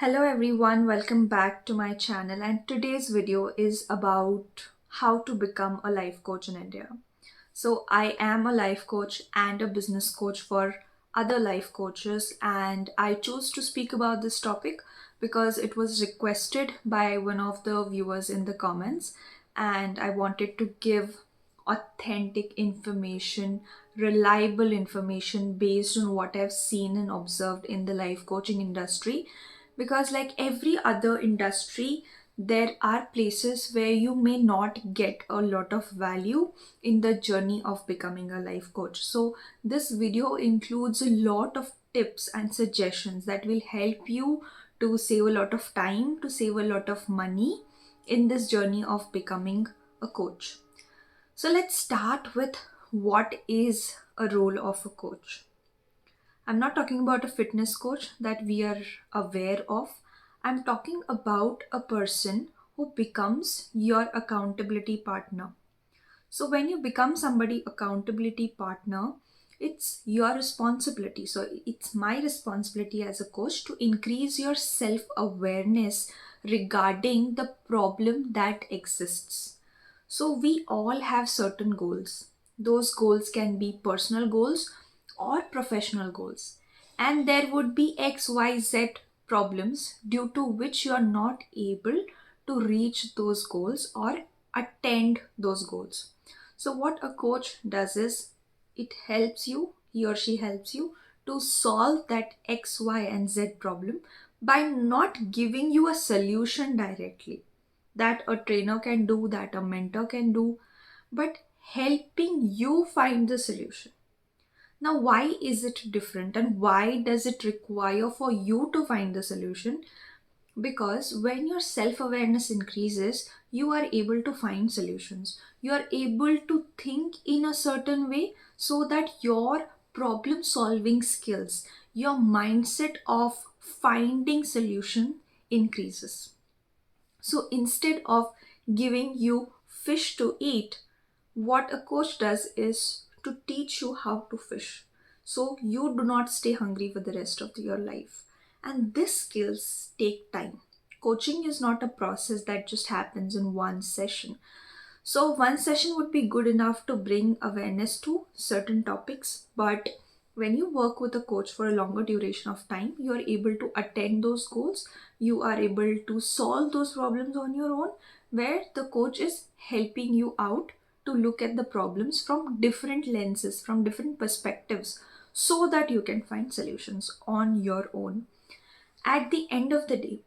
Hello everyone, welcome back to my channel, and today's video is about how to become a life coach in India. So I am a life coach and a business coach for other life coaches, and I chose to speak about this topic because it was requested by one of the viewers in the comments, and I wanted to give authentic information, reliable information based on what I've seen and observed in the life coaching industry. Because, like every other industry, there are places where you may not get a lot of value in the journey of becoming a life coach. So, this video includes a lot of tips and suggestions that will help you to save a lot of time, to save a lot of money in this journey of becoming a coach. So let's start with what is a role of a coach. I'm not talking about a fitness coach that we are aware of. I'm talking about a person who becomes your accountability partner. So when you become somebody accountability partner, it's your responsibility. So it's my responsibility as a coach to increase your self awareness regarding the problem that exists. So we all have certain goals. Those goals can be personal goals or professional goals. And there would be XYZ problems due to which you are not able to reach those goals or attend those goals. So, what a coach does is it helps you, he or she helps you to solve that X, Y, and Z problem by not giving you a solution directly that a trainer can do, that a mentor can do, but helping you find the solution. Now, why is it different and why does it require for you to find the solution? Because when your self awareness increases, you are able to find solutions. You are able to think in a certain way so that your problem solving skills, your mindset of finding solution increases. So instead of giving you fish to eat, what a coach does is to teach you how to fish. So you do not stay hungry for the rest of your life. And these skills take time. Coaching is not a process that just happens in one session. So, one session would be good enough to bring awareness to certain topics, but when you work with a coach for a longer duration of time, you are able to attend those goals, you are able to solve those problems on your own, where the coach is helping you out to look at the problems from different lenses, from different perspectives, so that you can find solutions on your own. At the end of the day,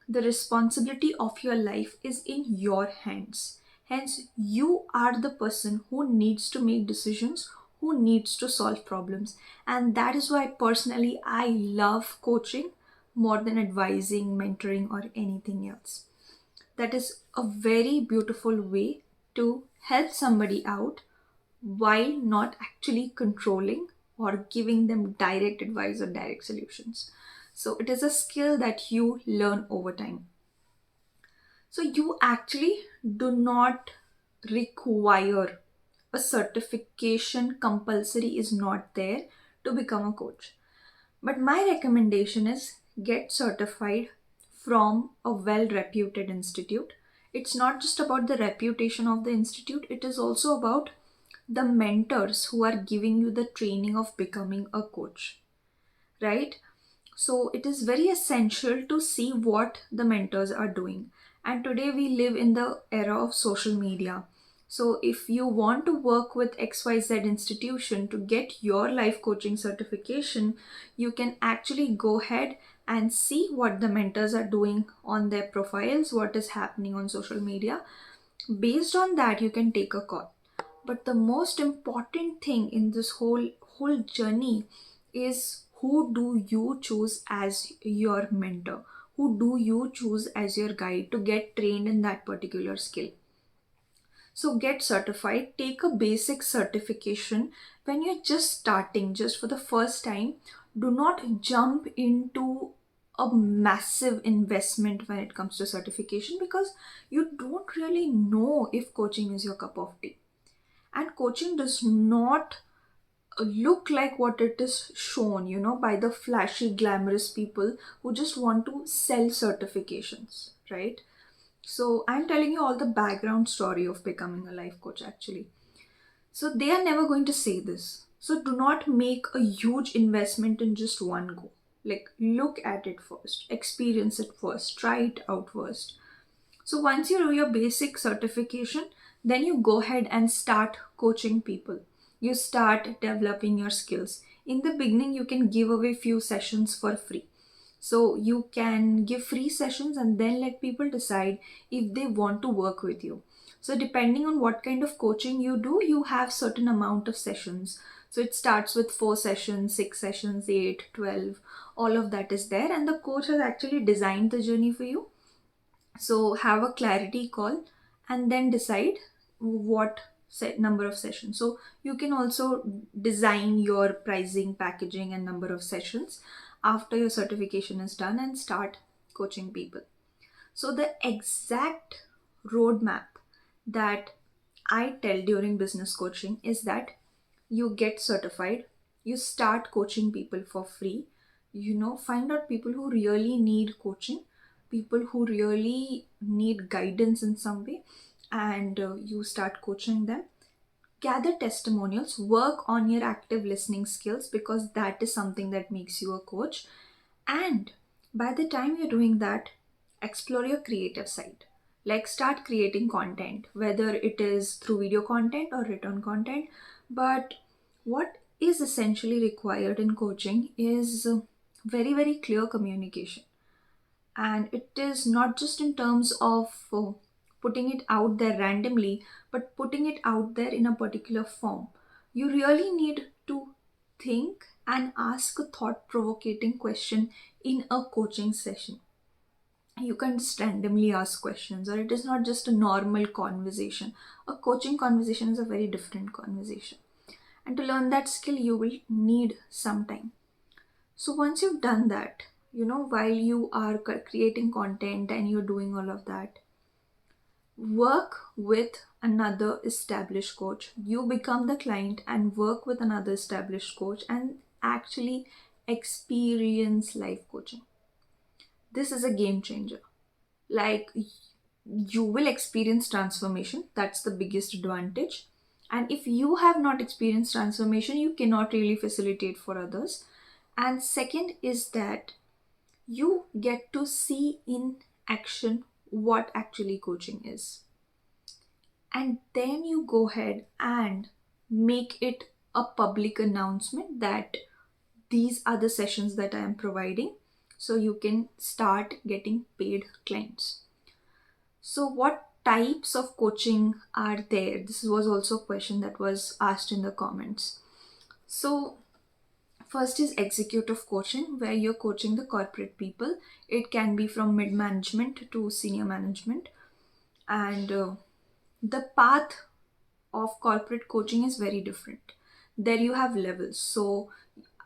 the responsibility of your life is in your hands. Hence, you are the person who needs to make decisions, who needs to solve problems. And that is why personally I love coaching more than advising, mentoring, or anything else. That is a very beautiful way to help somebody out while not actually controlling or giving them direct advice or direct solutions. So it is a skill that you learn over time. So you actually do not require a certification, compulsory is not there to become a coach. But my recommendation is get certified from a well reputed institute. It's not just about the reputation of the institute, it is also about the mentors who are giving you the training of becoming a coach, right? So it is very essential to see what the mentors are doing. And today we live in the era of social media. So if you want to work with XYZ institution to get your life coaching certification, you can actually go ahead and see what the mentors are doing on their profiles, what is happening on social media. Based on that, you can take a call. But the most important thing in this whole journey is, who do you choose as your mentor? Who do you choose as your guide to get trained in that particular skill? So get certified, take a basic certification when you're just starting, just for the first time. Do not jump into a massive investment when it comes to certification, because you don't really know if coaching is your cup of tea. And coaching does not look like what it is shown, by the flashy, glamorous people who just want to sell certifications, right? So I'm telling you all the background story of becoming a life coach actually. So they are never going to say this. So do not make a huge investment in just one go. Like, look at it first, experience it first, try it out first. So once you do your basic certification, then you go ahead and start coaching people. You start developing your skills. In the beginning, you can give away few sessions for free. So you can give free sessions and then let people decide if they want to work with you. So depending on what kind of coaching you do, you have certain amount of sessions. So it starts with 4 sessions, 6 sessions, 8, 12. All of that is there, and the coach has actually designed the journey for you. So have a clarity call and then decide what set number of sessions. So you can also design your pricing, packaging, and number of sessions after your certification is done and start coaching people. So the exact roadmap that I tell during business coaching is that you get certified, you start coaching people for free, find out people who really need coaching, people who really need guidance in some way, and you start coaching them. Gather testimonials, work on your active listening skills because that is something that makes you a coach. And by the time you're doing that, explore your creative side. Like, start creating content, whether it is through video content or written content. But what is essentially required in coaching is very, very clear communication. And it is not just in terms of putting it out there randomly, but putting it out there in a particular form. You really need to think and ask a thought provoking question in a coaching session. You can just randomly ask questions, or it is not just a normal conversation. A coaching conversation is a very different conversation, and to learn that skill you will need some time. So once you've done that, while you are creating content and you're doing all of that, work with another established coach. You become the client and work with another established coach and actually experience life coaching. This is a game changer. Like, you will experience transformation. That's the biggest advantage. And if you have not experienced transformation, you cannot really facilitate for others. And second is that you get to see in action what actually coaching is. And then you go ahead and make it a public announcement that these are the sessions that I am providing, so you can start getting paid clients. So what types of coaching are there? This was also a question that was asked in the comments. So first is executive coaching, where you're coaching the corporate people. It can be from mid management to senior management. And the path of corporate coaching is very different. There you have levels. So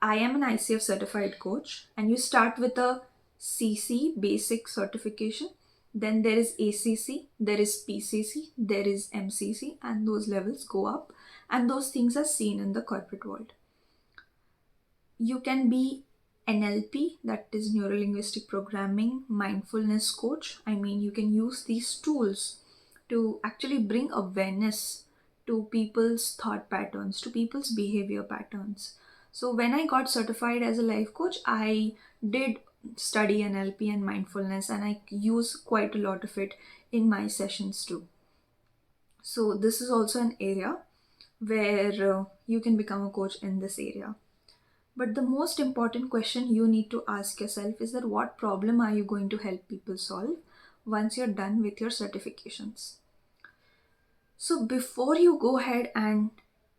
I am an ICF certified coach, and you start with a CC basic certification. Then there is ACC, there is PCC, there is MCC, and those levels go up. And those things are seen in the corporate world. You can be NLP, that is neuro linguistic programming, mindfulness coach. I mean, you can use these tools to actually bring awareness to people's thought patterns, to people's behavior patterns. So when I got certified as a life coach, I did study NLP and mindfulness, and I use quite a lot of it in my sessions too. So this is also an area where you can become a coach in this area. But the most important question you need to ask yourself is that what problem are you going to help people solve once you're done with your certifications? So before you go ahead and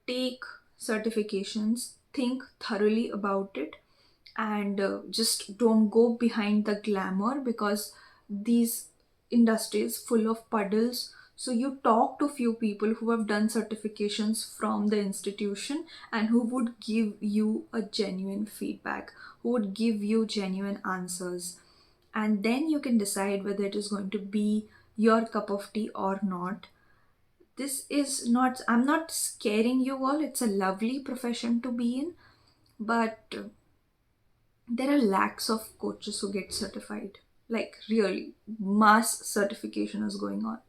take certifications, think thoroughly about it, and just don't go behind the glamour, because these industries full of puddles. So you talk to few people who have done certifications from the institution and who would give you a genuine feedback, who would give you genuine answers, and then you can decide whether it is going to be your cup of tea or not. this is not, I'm not scaring you all, it's a lovely profession to be in, but there are lakhs of coaches who get certified. Like, really, mass certification is going on.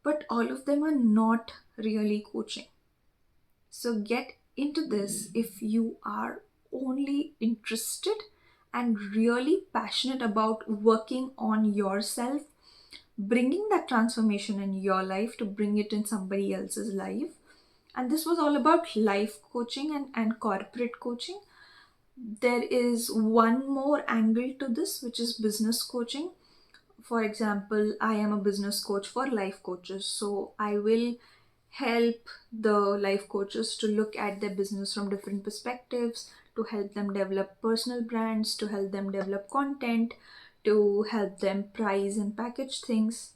But all of them are not really coaching. So get into this if you are only interested and really passionate about working on yourself, bringing that transformation in your life to bring it in somebody else's life. And this was all about life coaching and corporate coaching. There is one more angle to this, which is business coaching. For example, I am a business coach for life coaches. So I will help the life coaches to look at their business from different perspectives, to help them develop personal brands, to help them develop content, to help them price and package things.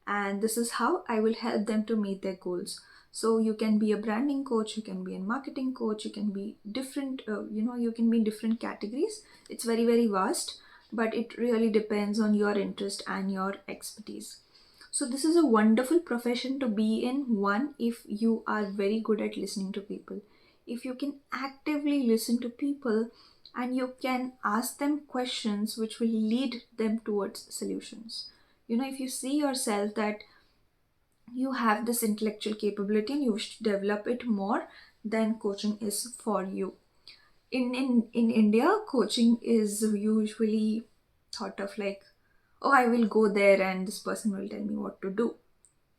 And this is how I will help them to meet their goals. So you can be a branding coach, you can be a marketing coach, you can be different, you can be in different categories. It's very, very vast, but it really depends on your interest and your expertise. So this is a wonderful profession to be in. One, if you are very good at listening to people, if you can actively listen to people and you can ask them questions which will lead them towards solutions. If you see yourself that you have this intellectual capability and you wish to develop it more, then coaching is for you. In India, coaching is usually thought of like, oh, I will go there and this person will tell me what to do.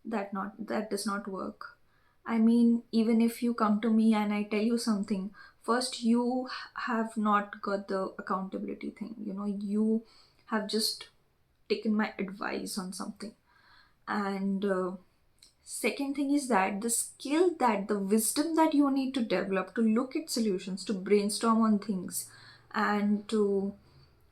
That does not work. I mean, even if you come to me and I tell you something, first you have not got the accountability thing. You have just taken my advice on something. And second thing is that the skill, that the wisdom that you need to develop to look at solutions, to brainstorm on things, and to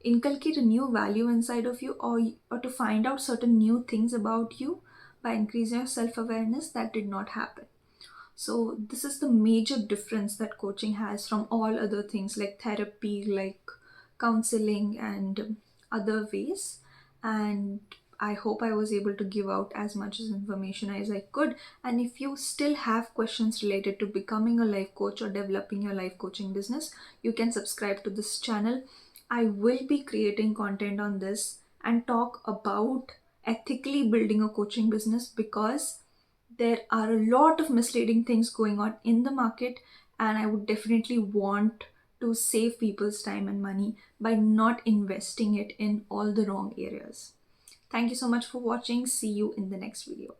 inculcate a new value inside of you, or to find out certain new things about you by increasing your self-awareness, that did not happen. So this is the major difference that coaching has from all other things like therapy, like counseling, and other ways. And I hope I was able to give out as much as information as I could. And if you still have questions related to becoming a life coach or developing your life coaching business, you can subscribe to this channel. I will be creating content on this and talk about ethically building a coaching business, because there are a lot of misleading things going on in the market, and I would definitely want to save people's time and money by not investing it in all the wrong areas. Thank you so much for watching. See you in the next video.